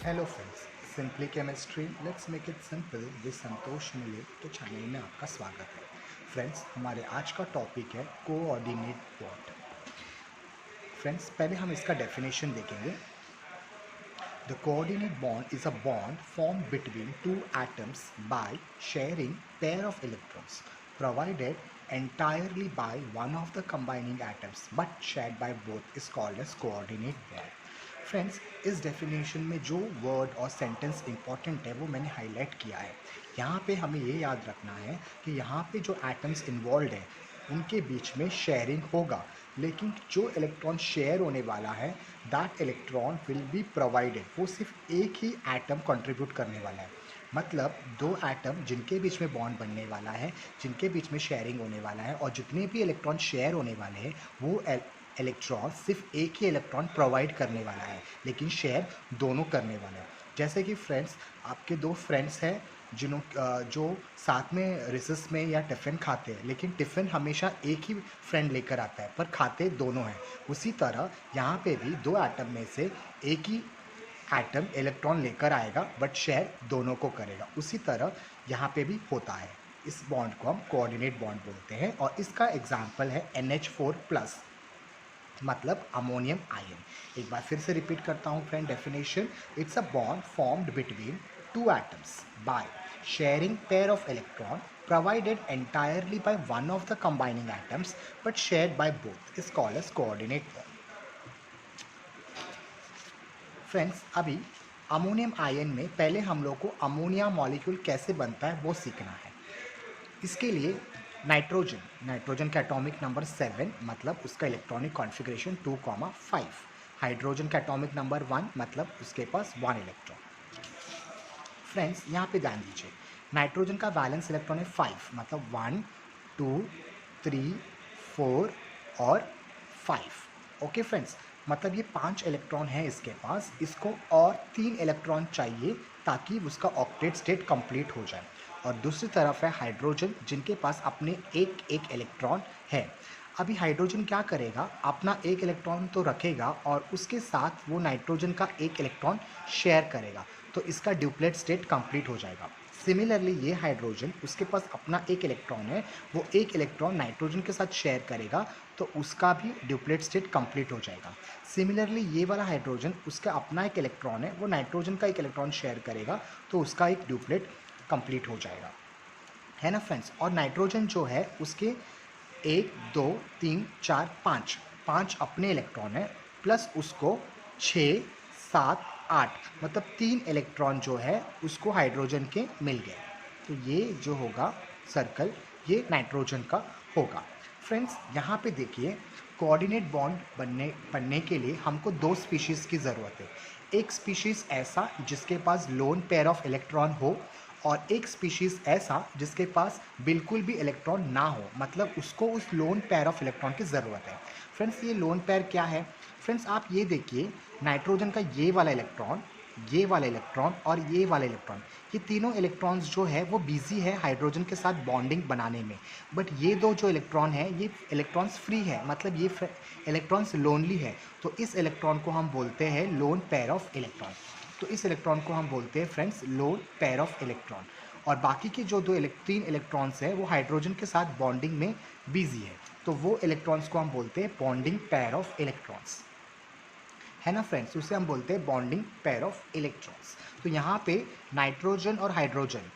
Hello friends, simply chemistry let's make it simple with Santosh मिले के channel में आपका स्वागत है। फ्रेंड्स, हमारे आज का टॉपिक है कोऑर्डिनेट बॉन्ड। फ्रेंड्स, पहले हम इसका डेफिनेशन देखेंगे। The coordinate bond is a bond form between two atoms by sharing pair of electrons provided entirely by one of the combining atoms but shared by both is called as coordinate bond. Friends, इस definition में जो word और sentence important है वो मैंने highlight किया है। यहाँ पे हमें ये याद रखना है कि यहाँ पे जो एटम्स इन्वॉल्व हैं उनके बीच में शेयरिंग होगा, लेकिन जो इलेक्ट्रॉन शेयर होने वाला है that electron will be provided, वो सिर्फ एक ही एटम कंट्रीब्यूट करने वाला है। मतलब दो एटम जिनके बीच में बॉन्ड बनने वाला है, जिनके बीच में शेयरिंग होने वाला है, और जितने भी इलेक्ट्रॉन शेयर होने वाले हैं वो इलेक्ट्रॉन सिर्फ एक ही इलेक्ट्रॉन प्रोवाइड करने वाला है, लेकिन शेयर दोनों करने वाला है। जैसे कि फ्रेंड्स, आपके दो फ्रेंड्स हैं जो साथ में रिसेस में या टिफ़िन खाते हैं, लेकिन टिफ़िन हमेशा एक ही फ्रेंड लेकर आता है पर खाते दोनों हैं। उसी तरह यहाँ पे भी दो एटम में से एक ही एटम इलेक्ट्रॉन लेकर आएगा बट शेयर दोनों को करेगा। उसी तरह यहाँ पे भी होता है। इस बॉन्ड को हम कोऑर्डिनेट बॉन्ड बोलते हैं और इसका एग्जाम्पल है NH4+, मतलब अमोनियम आयन। एक बार फिर से रिपीट करता हूँ friend definition. It's a bond formed between two atoms by sharing pair of electron provided entirely by one of the combining atoms but shared by both is called as coordinate bond. Friends, अभी ammonium ion में पहले हम लोग को ammonia molecule कैसे बनता है वो सीखना है। इसके लिए नाइट्रोजन का एटॉमिक नंबर 7, मतलब उसका इलेक्ट्रॉनिक कॉन्फ़िगरेशन 2,5। हाइड्रोजन का एटॉमिक नंबर 1, मतलब उसके पास 1 इलेक्ट्रॉन। फ्रेंड्स, यहाँ पे ध्यान दीजिए, नाइट्रोजन का बैलेंस इलेक्ट्रॉन है 5, मतलब 1 2 3 4 और 5। ओके फ्रेंड्स, मतलब ये 5 इलेक्ट्रॉन है इसके पास, इसको और 3 इलेक्ट्रॉन चाहिए ताकि उसका ऑक्टेट स्टेट कंप्लीट हो जाए। और दूसरी तरफ है हाइड्रोजन, जिनके पास अपने एक एक इलेक्ट्रॉन है। अभी हाइड्रोजन क्या करेगा, अपना एक इलेक्ट्रॉन तो रखेगा और उसके साथ वो नाइट्रोजन का एक इलेक्ट्रॉन शेयर करेगा, तो इसका ड्यूप्लेट स्टेट कंप्लीट हो जाएगा। सिमिलरली ये हाइड्रोजन, उसके पास अपना एक इलेक्ट्रॉन है, वो एक इलेक्ट्रॉन नाइट्रोजन के साथ शेयर करेगा तो उसका भी ड्यूप्लेट स्टेट कंप्लीट हो जाएगा। सिमिलरली ये वाला हाइड्रोजन, उसका अपना एक इलेक्ट्रॉन है, वो नाइट्रोजन का एक इलेक्ट्रॉन शेयर करेगा तो उसका एक ड्यूप्लेट कंप्लीट हो जाएगा, है ना फ्रेंड्स। और नाइट्रोजन जो है उसके 1 2 3 4 5 5 अपने इलेक्ट्रॉन है, प्लस उसको 6 7 8, मतलब 3 इलेक्ट्रॉन जो है उसको हाइड्रोजन के मिल गए। तो ये जो होगा सर्कल, ये नाइट्रोजन का होगा। फ्रेंड्स, यहाँ पे देखिए, कोऑर्डिनेट बॉन्ड बनने के लिए हमको दो स्पीशीज़ की ज़रूरत है। एक स्पीशीज़ ऐसा जिसके पास लोन पेयर ऑफ इलेक्ट्रॉन हो, और एक स्पीशीज़ ऐसा जिसके पास बिल्कुल भी इलेक्ट्रॉन ना हो, मतलब उसको उस लोन पेयर ऑफ इलेक्ट्रॉन की ज़रूरत है। फ्रेंड्स, ये लोन पेयर क्या है? फ्रेंड्स, आप ये देखिए, नाइट्रोजन का ये वाला इलेक्ट्रॉन, ये वाला इलेक्ट्रॉन और ये वाला इलेक्ट्रॉन, ये तीनों इलेक्ट्रॉन्स जो है वो बिजी है हाइड्रोजन के साथ बॉन्डिंग बनाने में। बट ये दो जो इलेक्ट्रॉन है, ये इलेक्ट्रॉन्स फ्री है, मतलब ये इलेक्ट्रॉन्स लोनली है। तो इस इलेक्ट्रॉन को हम बोलते हैं लोन पेयर ऑफ इलेक्ट्रॉन। तो इस इलेक्ट्रॉन को हम बोलते हैं friends lone pair of electron. और बाकी के जो तीन इलेक्ट्रॉन्स हैं वो हाइड्रोजन के साथ बॉन्डिंग में बिजी है, तो वो इलेक्ट्रॉन्स को हम बोलते हैं बॉन्डिंग पेयर ऑफ इलेक्ट्रॉन्स, है ना फ्रेंड्स। उसे हम बोलते हैं बॉन्डिंग पेयर ऑफ इलेक्ट्रॉन्स। तो यहाँ पे नाइट्रोजन और हाइड्रोजन,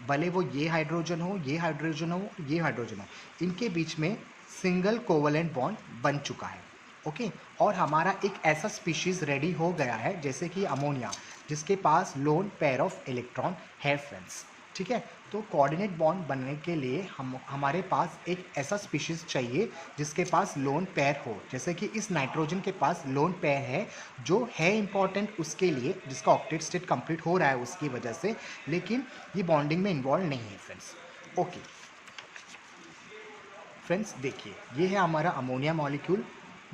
भले वो ये हाइड्रोजन हो, ये हाइड्रोजन हो, ये हाइड्रोजन हो, इनके बीच में सिंगल कोवलेंट बॉन्ड बन चुका है। ओके, और हमारा एक ऐसा स्पीशीज़ रेडी हो गया है जैसे कि अमोनिया, जिसके पास लोन पेयर ऑफ इलेक्ट्रॉन है फ्रेंड्स। ठीक है, तो कोऑर्डिनेट बॉन्ड बनने के लिए हमारे पास एक ऐसा स्पीशीज़ चाहिए जिसके पास लोन पेयर हो, जैसे कि इस नाइट्रोजन के पास लोन पेयर है, जो है इंपॉर्टेंट उसके लिए, जिसका ऑक्टेट स्टेट कंप्लीट हो रहा है उसकी वजह से, लेकिन ये बॉन्डिंग में इन्वॉल्व नहीं है फ्रेंड्स। ओके फ्रेंड्स, देखिए, ये है हमारा अमोनिया मॉलिक्यूल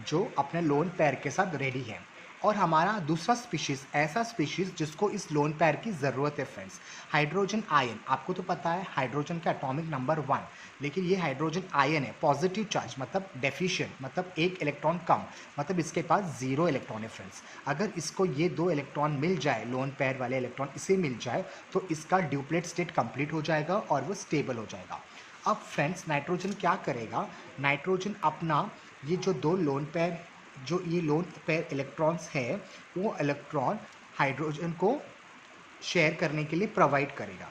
जो अपने लोन पेयर के साथ रेडी है। और हमारा दूसरा स्पीशीज़, ऐसा स्पीशीज़ जिसको इस लोन पेयर की ज़रूरत है फ्रेंड्स, हाइड्रोजन आयन। आपको तो पता है हाइड्रोजन का एटॉमिक नंबर 1, लेकिन ये हाइड्रोजन आयन है, पॉजिटिव चार्ज मतलब डेफिशिएंट, मतलब एक इलेक्ट्रॉन कम, मतलब इसके पास 0 इलेक्ट्रॉन है फ्रेंड्स। अगर इसको ये 2 इलेक्ट्रॉन मिल जाए, लोन पेयर वाले इलेक्ट्रॉन इसे मिल जाए, तो इसका ड्यूप्लेट स्टेट कंप्लीट हो जाएगा और वो स्टेबल हो जाएगा। अब फ्रेंड्स नाइट्रोजन क्या करेगा, नाइट्रोजन अपना ये जो 2 लोन पेयर, जो ये लोन पेयर इलेक्ट्रॉन्स है, वो इलेक्ट्रॉन हाइड्रोजन को शेयर करने के लिए प्रोवाइड करेगा।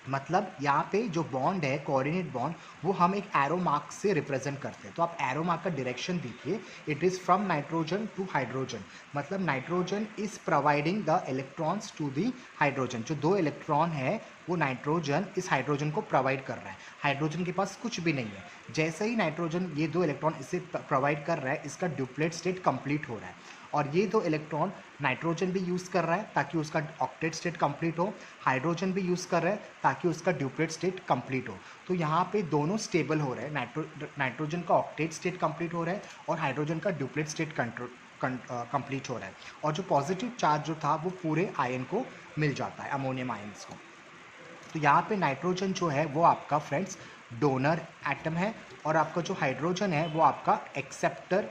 मतलब यहाँ पे जो बॉन्ड है, कोऑर्डिनेट बॉन्ड, वो हम एक एरो मार्क से रिप्रेजेंट करते हैं। तो आप एरो मार्क का डायरेक्शन देखिए, it is from nitrogen to hydrogen, मतलब nitrogen is providing the electrons to the hydrogen. जो 2 इलेक्ट्रॉन है वो नाइट्रोजन इस हाइड्रोजन को प्रोवाइड कर रहा है। हाइड्रोजन के पास कुछ भी नहीं है। जैसे ही नाइट्रोजन ये 2 इलेक्ट्रॉन इसे प्रोवाइड कर रहा है, इसका ड्यूप्लेट स्टेट कंप्लीट हो रहा है। और ये 2 इलेक्ट्रॉन नाइट्रोजन भी यूज़ कर रहा है ताकि उसका ऑक्टेट स्टेट कंप्लीट हो, हाइड्रोजन भी यूज़ कर रहा है ताकि उसका ड्यूप्लेट स्टेट कंप्लीट हो। तो यहाँ पे दोनों स्टेबल हो रहे हैं, नाइट्रोजन का ऑक्टेट स्टेट कंप्लीट हो रहा है और हाइड्रोजन का ड्यूप्लेट स्टेट कंप्लीट हो रहा है। और जो पॉजिटिव चार्ज जो था वो पूरे आयन को मिल जाता है, अमोनियम आयन्स को। तो यहाँ पे नाइट्रोजन जो है वो आपका फ्रेंड्स डोनर एटम है, और आपका जो हाइड्रोजन है वो आपका एक्सेप्टर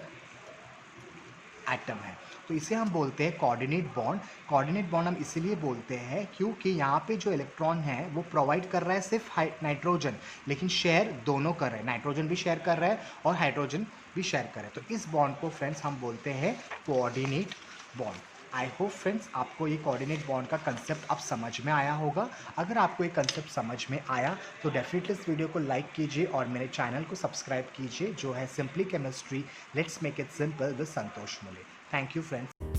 एटम है। तो इसे हम बोलते हैं कोऑर्डिनेट बॉन्ड। कोऑर्डिनेट बॉन्ड हम इसीलिए बोलते हैं क्योंकि यहाँ पे जो इलेक्ट्रॉन है वो प्रोवाइड कर रहा है सिर्फ नाइट्रोजन, लेकिन शेयर दोनों कर रहे हैं, नाइट्रोजन भी शेयर कर रहा है और हाइड्रोजन भी शेयर कर रहा है। तो इस बॉन्ड को फ्रेंड्स हम बोलते हैं coordinate bond. I hope friends आपको ये कोऑर्डिनेट बॉन्ड का कंसेप्ट अब समझ में आया होगा। अगर आपको ये कंसेप्ट समझ में आया तो डेफिनेटली इस वीडियो को लाइक कीजिए और मेरे चैनल को सब्सक्राइब कीजिए, जो है simply chemistry, let's make it simple with Santosh Mole. Thank you friends.